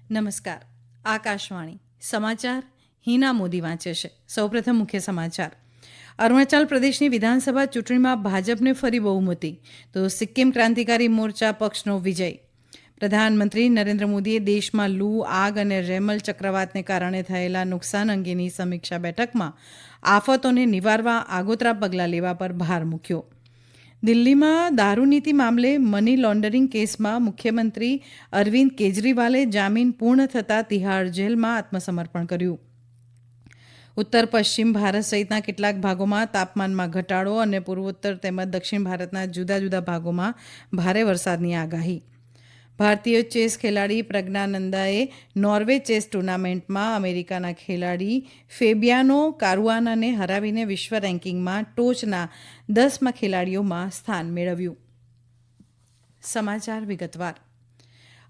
નમસ્કાર. આકાશવાણી સમાચાર હિના મોદી વાંચે છે. સૌપ્રથમ મુખ્ય સમાચાર. અરુણાચલ પ્રદેશની વિધાનસભા ચૂંટણીમાં ભાજપને ફરી બહુમતી, તો સિક્કિમ ક્રાંતિકારી મોરચા પક્ષનો વિજય. પ્રધાનમંત્રી નરેન્દ્ર મોદીએ દેશમાં લૂ, આગ અને રેમલ ચક્રવાતને કારણે થયેલા નુકસાન અંગેની સમીક્ષા બેઠકમાં આફતોને નિવારવા આગોતરા પગલાં લેવા પર ભાર મૂક્યો. દિલ્હીમાં દારૂનીતિ મામલે મની લોન્ડરિંગ કેસમાં મુખ્યમંત્રી અરવિંદ કેજરીવાલે જામીન પૂર્ણ થતાં તિહાડ જેલમાં આત્મસમર્પણ કર્યું. ઉત્તર પશ્ચિમ ભારત સહિતના કેટલાક ભાગોમાં તાપમાનમાં ઘટાડો અને પૂર્વોત્તર તેમજ દક્ષિણ ભારતના જુદા જુદા ભાગોમાં ભારે વરસાદની આગાહી. ભારતીય ચેસ ખેલાડી પ્રજ્ઞાનંદાએ નોર્વે ચેસ ટૂર્નામેન્ટમાં અમેરિકાના ખેલાડી ફેબિયાનો કારુઆનાને હરાવીને વિશ્વ રેન્કિંગમાં ટોચના 10મા ખેલાડીઓમાં સ્થાન મેળવ્યું. સમાચાર વિગતવાર.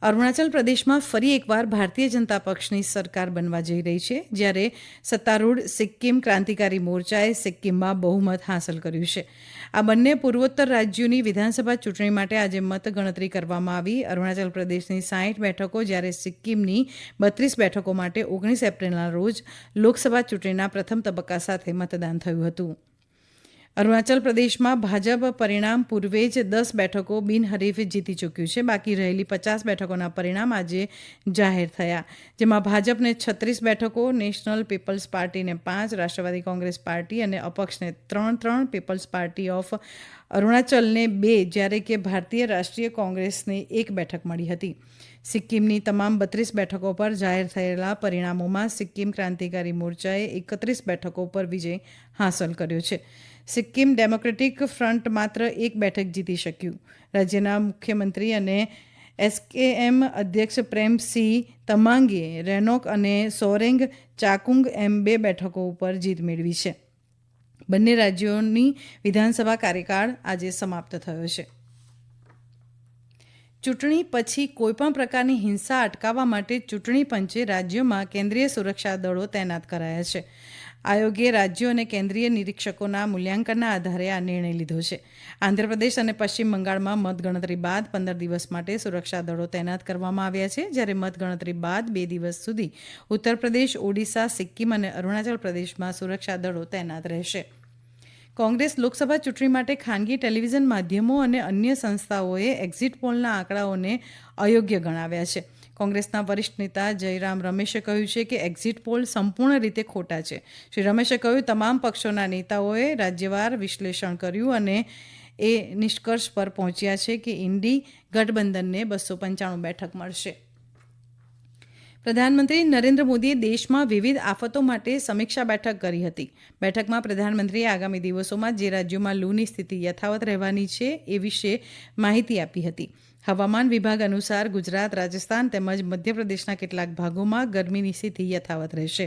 અરુણાચલ પ્રદેશમાં ફરી એકવાર ભારતીય જનતા પક્ષની સરકાર બનવા જઈ રહી છે, જ્યારે સત્તારૂઢ સિક્કિમ ક્રાંતિકારી મોરચાએ સિક્કિમમાં બહુમત હાંસલ કર્યું છે. આ બંને પૂર્વોત્તર રાજ્યોની વિધાનસભા ચૂંટણી માટે આજે મતગણતરી કરવામાં આવી. અરુણાચલ પ્રદેશની 60 બેઠકો, જ્યારે સિક્કિમની 32 બેઠકો માટે 19 એપ્રિલના રોજ લોકસભા ચૂંટણીના પ્રથમ તબક્કા સાથે મતદાન થયું હતું. અરુણાચલ પ્રદેશમાં ભાજપ પરિણામ પૂર્વે જ 10 બેઠકો બિનહરીફ જીતી ચૂક્યું છે. બાકી રહેલી 50 બેઠકોના પરિણામ આજે જાહેર થયા, જેમાં ભાજપને 36 બેઠકો, નેશનલ પીપલ્સ પાર્ટીને 5, રાષ્ટ્રવાદી કોંગ્રેસ પાર્ટી અને અપક્ષને 3, પીપલ્સ પાર્ટી ઓફ અરુણાચલને 2, જ્યારે કે ભારતીય રાષ્ટ્રીય કોંગ્રેસને 1 બેઠક મળી હતી. સિક્કિમની તમામ 32 બેઠકો પર જાહેર થયેલા પરિણામોમાં સિક્કિમ ક્રાંતિકારી મોરચાએ 31 બેઠકો પર વિજય હાંસલ કર્યો છે. સિક્કિમ ડેમોક્રેટિક ફ્રન્ટ માત્ર 1 બેઠક જીતી શક્યું. રાજ્યના મુખ્યમંત્રી અને એસકેએમ અધ્યક્ષ પ્રેમસિંહ તમાંગે રેનોક અને સોરેંગ ચાકુંગ એમ 2 બેઠકો ઉપર જીત મેળવી છે. બંને રાજ્યોની વિધાનસભા કાર્યકાળ આજે સમાપ્ત થયો છે. ચૂંટણી પછી કોઈપણ પ્રકારની હિંસા અટકાવવા માટે ચૂંટણી પંચે રાજ્યોમાં કેન્દ્રીય સુરક્ષા દળો તૈનાત કરાયા છે. આયોગે રાજ્યો અને કેન્દ્રીય નિરીક્ષકોના મૂલ્યાંકનના આધારે આ નિર્ણય લીધો છે. આંધ્રપ્રદેશ અને પશ્ચિમ બંગાળમાં મતગણતરી બાદ 15 દિવસ માટે સુરક્ષા દળો તૈનાત કરવામાં આવ્યા છે, જ્યારે મતગણતરી બાદ 2 દિવસ સુધી ઉત્તર પ્રદેશ, ઓડિશા, સિક્કિમ અને અરુણાચલ પ્રદેશમાં સુરક્ષા દળો તૈનાત રહેશે. કોંગ્રેસ લોકસભા ચૂંટણી માટે ખાનગી ટેલિવિઝન માધ્યમો અને અન્ય સંસ્થાઓએ એક્ઝિટ પોલના આંકડાઓને અયોગ્ય ગણાવ્યા છે. કોંગ્રેસના વરિષ્ઠ નેતા જયરામ રમેશે કહ્યું છે કે એક્ઝિટ પોલ સંપૂર્ણ રીતે ખોટા છે. શ્રી રમેશે કહ્યું, તમામ પક્ષોના નેતાઓએ રાજ્યવાર વિશ્લેષણ કર્યું અને એ નિષ્કર્ષ પર પહોંચ્યા છે કે ઇન્ડી ગઠબંધનને 295 બેઠક મળશે. પ્રધાનમંત્રી નરેન્દ્ર મોદીએ દેશમાં વિવિધ આફતો માટે સમીક્ષા બેઠક કરી હતી. બેઠકમાં પ્રધાનમંત્રીએ આગામી દિવસોમાં જે રાજ્યોમાં લૂની સ્થિતિ યથાવત રહેવાની છે એ વિશે માહિતી આપી હતી. હવામાન વિભાગ અનુસાર ગુજરાત, રાજસ્થાન તેમજ મધ્યપ્રદેશના કેટલાક ભાગોમાં ગરમીની સ્થિતિ યથાવત રહેશે.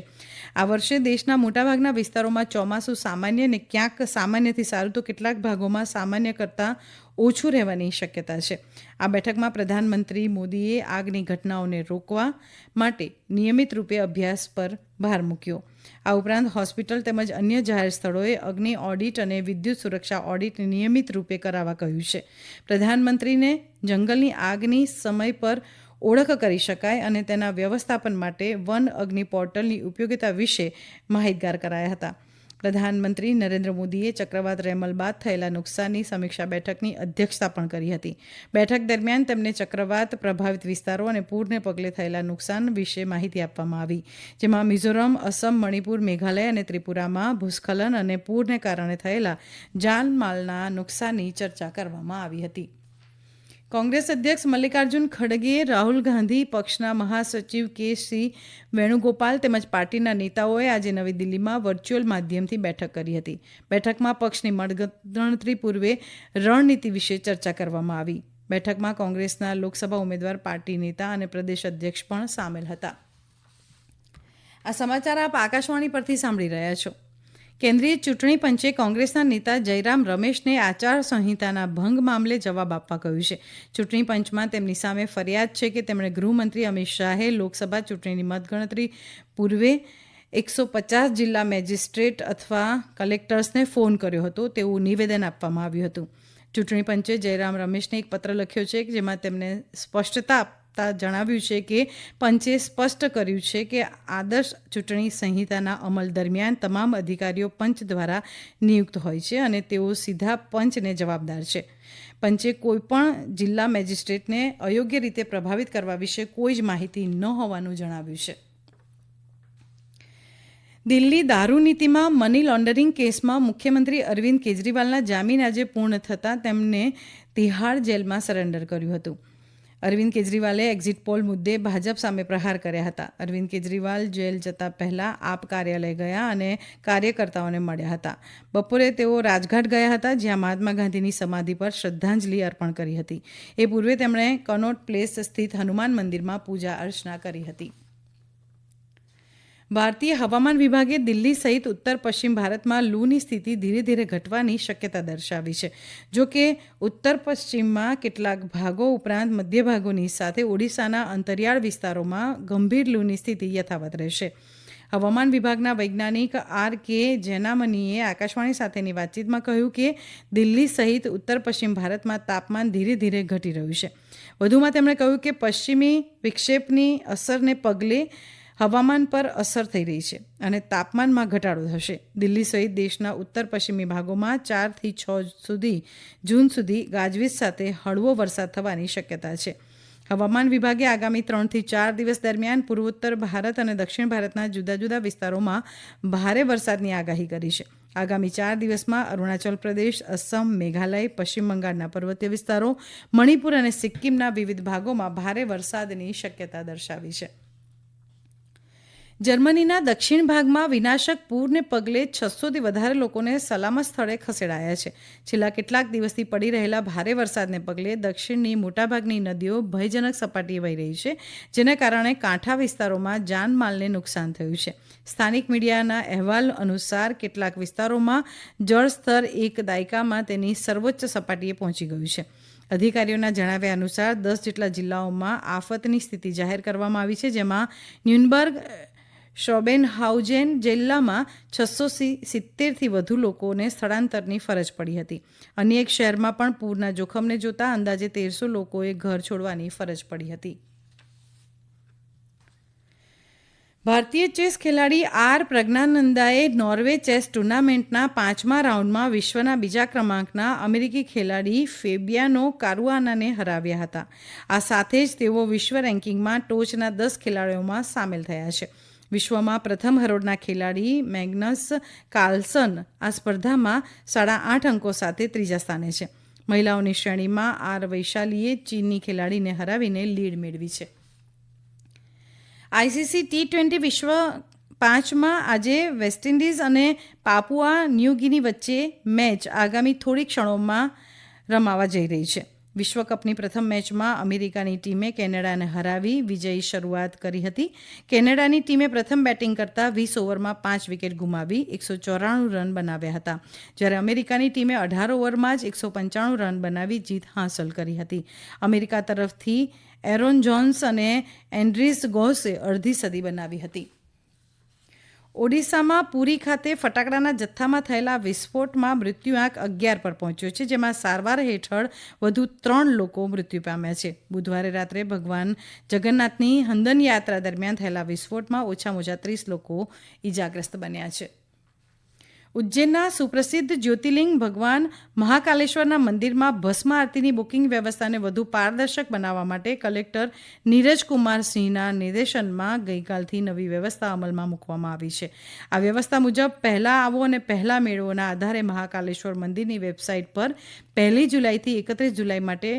આ વર્ષે દેશના મોટાભાગના વિસ્તારોમાં ચોમાસું સામાન્ય અને ક્યાંક સામાન્યથી સારું તો કેટલાક ભાગોમાં સામાન્ય કરતાં ઓછું રહેવાની શક્યતા છે. આ બેઠકમાં પ્રધાનમંત્રી મોદીએ આગની ઘટનાઓને રોકવા માટે નિયમિત રૂપે અભ્યાસ પર ભાર મૂક્યો. આ ઉપરાંત હોસ્પિટલ તેમજ અન્ય જાહેર સ્થળોએ અગ્નિ ઓડિટ અને વિદ્યુત સુરક્ષા ઓડિટ નિયમિત રૂપે કરાવવા કહ્યું છે. પ્રધાનમંત્રીને જંગલની આગની સમય પર ઓળખ કરી શકાય અને તેના વ્યવસ્થાપન માટે વન અગ્નિ પોર્ટલની ઉપયોગિતા વિશે માહિતગાર કરાયા હતા. પ્રધાનમંત્રી નરેન્દ્ર મોદીએ ચક્રવાત રેમલ બાદ થયેલા નુકસાનની સમીક્ષા બેઠકની અધ્યક્ષતા પણ કરી હતી. બેઠક દરમિયાન તેમને ચક્રવાત પ્રભાવિત વિસ્તારો અને પૂરને પગલે થયેલા નુકસાન વિશે માહિતી આપવામાં આવી, જેમાં મિઝોરમ, અસમ, મણિપુર, મેઘાલય અને ત્રિપુરામાં ભૂસ્ખલન અને પૂરને કારણે થયેલા જાનમાલના નુકસાનની ચર્ચા કરવામાં આવી હતી. કોંગ્રેસ અધ્યક્ષ મલ્લિકાર્જુન ખડગેએ રાહુલ ગાંધી, પક્ષના મહાસચિવ કે.સી. વેણુગોપાલ તેમજ પાર્ટીના નેતાઓએ આજે નવી દિલ્હીમાં વર્ચ્યુઅલ માધ્યમથી બેઠક કરી હતી. બેઠકમાં પક્ષની મતગણતરી પૂર્વે રણનીતિ વિશે ચર્ચા કરવામાં આવી. બેઠકમાં કોંગ્રેસના લોકસભા ઉમેદવાર, પાર્ટી નેતા અને પ્રદેશ અધ્યક્ષ પણ સામેલ હતા. આ સમાચાર આપ આકાશવાણી પરથી સાંભળી રહ્યા છો. કેન્દ્રીય ચૂંટણી પંચે કોંગ્રેસના નેતા જયરામ રમેશને આચાર સંહિતાના ભંગ મામલે જવાબ આપવા કહ્યું છે. ચૂંટણી પંચમાં તેમની સામે ફરિયાદ છે કે તેમણે ગૃહમંત્રી અમિત શાહે લોકસભા ચૂંટણીની મતગણતરી પૂર્વે 150 જિલ્લા મેજિસ્ટ્રેટ અથવા કલેક્ટર્સને ફોન કર્યો હતો તેવું નિવેદન આપવામાં આવ્યું હતું. ચૂંટણી પંચે જયરામ રમેશને એક પત્ર લખ્યો છે જેમાં તેમને સ્પષ્ટતા આપતા જણાવ્યું છે કે પંચે સ્પષ્ટ કર્યું છે કે આદર્શ ચૂંટણી સંહિતાના અમલ દરમિયાન તમામ અધિકારીઓ પંચ દ્વારા નિયુક્ત હોય છે અને તેઓ સીધા પંચને જવાબદાર છે. પંચે કોઈપણ જિલ્લા મેજિસ્ટ્રેટને અયોગ્ય રીતે પ્રભાવિત કરવા વિશે કોઈ જ માહિતી ન હોવાનું જણાવ્યું છે. દિલ્હી દારૂ નીતિમાં મની લોન્ડરિંગ કેસમાં મુખ્યમંત્રી અરવિંદ કેજરીવાલના જામીન આજે પૂર્ણ થતાં તેમને તિહાડ જેલમાં સરેન્ડર કર્યું હતું. અરવિંદ કેજરીવાલે એક્ઝિટ પોલ મુદ્દે ભાજપ સામે પ્રહાર કર્યા હતા. અરવિંદ કેજરીવાલ જેલ જતા પહેલા આપ કાર્યાલય ગયા અને કાર્યકર્તાઓને મળ્યા હતા. બપોરે તેઓ રાજઘાટ ગયા હતા, જ્યાં મહાત્મા ગાંધીની સમાધિ પર શ્રદ્ધાંજલિ અર્પણ કરી હતી. એ પૂર્વે તેમણે કનોટ પ્લેસ સ્થિત હનુમાન મંદિરમાં પૂજા અર્ચના કરી હતી. ભારતીય હવામાન વિભાગે દિલ્હી સહિત ઉત્તર પશ્ચિમ ભારતમાં લૂની સ્થિતિ ધીરે ધીરે ઘટવાની શક્યતા દર્શાવી છે. જો કે ઉત્તર પશ્ચિમમાં કેટલાક ભાગો ઉપરાંત મધ્ય ભાગોની સાથે ઓડિશાના અંતરિયાળ વિસ્તારોમાં ગંભીર લૂની સ્થિતિ યથાવત રહેશે. હવામાન વિભાગના વૈજ્ઞાનિક R.K. જેનામનીએ આકાશવાણી સાથેની વાતચીતમાં કહ્યું કે દિલ્હી સહિત ઉત્તર પશ્ચિમ ભારતમાં તાપમાન ધીરે ધીરે ઘટી રહ્યું છે. વધુમાં તેમણે કહ્યું કે પશ્ચિમી વિક્ષેપની અસરને પગલે હવામાન પર અસર થઈ રહી છે અને તાપમાનમાં ઘટાડો થશે. દિલ્હી સહિત દેશના ઉત્તર પશ્ચિમી ભાગોમાં 4 થી 6 જૂન સુધી ગાજવીજ સાથે હળવો વરસાદ થવાની શક્યતા છે. હવામાન વિભાગે આગામી 3 થી 4 દિવસ દરમિયાન પૂર્વોત્તર ભારત અને દક્ષિણ ભારતના જુદા જુદા વિસ્તારોમાં ભારે વરસાદની આગાહી કરી છે. આગામી 4 દિવસમાં અરુણાચલ પ્રદેશ, અસમ, મેઘાલય, પશ્ચિમ બંગાળના પર્વતીય વિસ્તારો, મણિપુર અને સિક્કિમના વિવિધ ભાગોમાં ભારે વરસાદની શક્યતા દર્શાવી છે. જર્મનીના દક્ષિણ ભાગમાં વિનાશક પૂરને પગલે 600થી વધારે લોકોને સલામત સ્થળે ખસેડાયા છે. છેલ્લા કેટલાક દિવસથી પડી રહેલા ભારે વરસાદને પગલે દક્ષિણની મોટાભાગની નદીઓ ભયજનક સપાટીએ વહી રહી છે, જેના કારણે કાંઠા વિસ્તારોમાં જાનમાલને નુકસાન થયું છે. સ્થાનિક મીડિયાના અહેવાલ અનુસાર કેટલાક વિસ્તારોમાં જળસ્તર એક દાયકામાં તેની સર્વોચ્ચ સપાટીએ પહોંચી ગયું છે. અધિકારીઓના જણાવ્યા અનુસાર 10 જેટલા જિલ્લાઓમાં આફતની સ્થિતિ જાહેર કરવામાં આવી છે, જેમાં ન્યુનબર્ગ, શોબેનહાઉઝેન જિલ્લામાં 670થી વધુ લોકોને સ્થળાંતરની ફરજ પડી હતી. અન્ય એક શહેરમાં પણ પૂરના જોખમને જોતા અંદાજે 1300 લોકોએ ઘર છોડવાની ફરજ પડી હતી. ભારતીય ચેસ ખેલાડી R. પ્રજ્ઞાનંદાએ નોર્વે ચેસ ટૂર્નામેન્ટના 5મા રાઉન્ડમાં વિશ્વના બીજા ક્રમાંકના અમેરિકી ખેલાડી ફેબિયાનો કારુઆનાને હરાવ્યા હતા. આ સાથે જ તેઓ વિશ્વ રેન્કિંગમાં ટોચના 10 ખેલાડીઓમાં સામેલ થયા છે. વિશ્વમાં પ્રથમ હરોળના ખેલાડી મેગ્નસ કાર્લસન આ સ્પર્ધામાં 8.5 અંકો સાથે ત્રીજા સ્થાને છે. મહિલાઓની શ્રેણીમાં R. વૈશાલીએ ચીનની ખેલાડીને હરાવીને લીડ મેળવી છે. ICC T20 વિશ્વ 5માં આજે વેસ્ટ ઇન્ડિઝ અને પાપુઆ ન્યૂ ગિની વચ્ચે મેચ આગામી થોડી ક્ષણોમાં રમાવા જઈ રહી છે. વિશ્વકપની પ્રથમ મેચમાં અમેરિકાની ટીમે કેનેડાને હરાવી વિજયી શરૂઆત કરી હતી. કેનેડાની ટીમે પ્રથમ બેટિંગ કરતાં 20 ઓવરમાં 5 વિકેટ ગુમાવી 194 રન બનાવ્યા હતા, જ્યારે અમેરિકાની ટીમે 18 ઓવરમાં જ 195 રન બનાવી જીત હાંસલ કરી હતી. અમેરિકા તરફથી એરોન જોન્સ અને એન્ડ્રીસ ગોસે અડધી સદી બનાવી હતી. ઓડિશામાં પુરી ખાતે ફટાકડાના જથ્થામાં થયેલા વિસ્ફોટમાં મૃત્યુઆંક 11 પર પહોંચ્યો છે, જેમાં સારવાર હેઠળ વધુ 3 લોકો મૃત્યુ પામ્યા છે. બુધવારે રાત્રે ભગવાન જગન્નાથની હંદન યાત્રા દરમિયાન થયેલા વિસ્ફોટમાં ઓછામાં ઓછા 30 લોકો ઇજાગ્રસ્ત બન્યા છે. ઉજ્જૈનના સુપ્રસિદ્ધ જ્યોતિર્લિંગ ભગવાન મહાકાલેશ્વરના મંદિરમાં ભસ્મ આરતીની બુકિંગ વ્યવસ્થાને વધુ પારદર્શક બનાવવા માટે કલેક્ટર નીરજ કુમાર સિંહના નિર્દેશનમાં ગઈકાલથી નવી વ્યવસ્થા અમલમાં મૂકવામાં આવી છે. આ વ્યવસ્થા મુજબ પહેલા આવો અને પહેલા મેળવોના આધારે મહાકાલેશ્વર મંદિરની વેબસાઇટ પર 1 જુલાઈથી 31 જુલાઈ માટે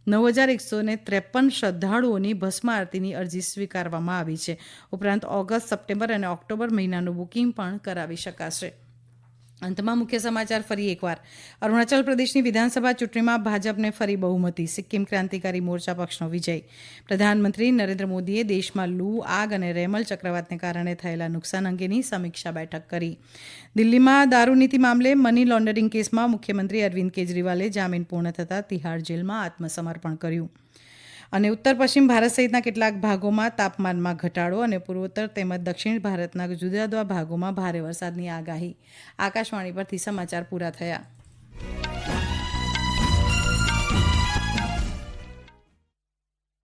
9153 શ્રદ્ધાળુઓની ભસ્મ આરતીની અરજી સ્વીકારવામાં આવી છે. ઉપરાંત ઓગસ્ટ, સપ્ટેમ્બર અને ઓક્ટોબર મહિનાનું બુકિંગ પણ કરાવી શકાશે. અંતમાં મુખ્ય સમાચાર ફરી એકવાર. અરુણાચલ પ્રદેશની વિધાનસભા ચૂંટણીમાં ભાજપને ફરી બહુમતી. સિક્કિમ ક્રાંતિકારી મોરચા પક્ષનો વિજય. પ્રધાનમંત્રી નરેન્દ્ર મોદીએ દેશમાં લૂ, આગ અને રેમલ ચક્રવાતને કારણે થયેલા નુકસાન અંગેની સમીક્ષા બેઠક કરી. દિલ્હીમાં દારૂ નીતિ મામલે મની લોન્ડરિંગ કેસમાં મુખ્યમંત્રી અરવિંદ કેજરીવાલે જામીન પૂર્ણ થતાં તિહાડ જેલમાં આત્મસમર્પણ કર્યું. અને ઉત્તર પશ્ચિમ ભારત સહિતના કેટલાક ભાગોમાં તાપમાનમાં ઘટાડો અને પૂર્વોત્તર તેમજ દક્ષિણ ભારતના જુદા જુદા ભાગોમાં ભારે વરસાદની આગાહી. આકાશવાણી પરથી સમાચાર પૂરા થયા.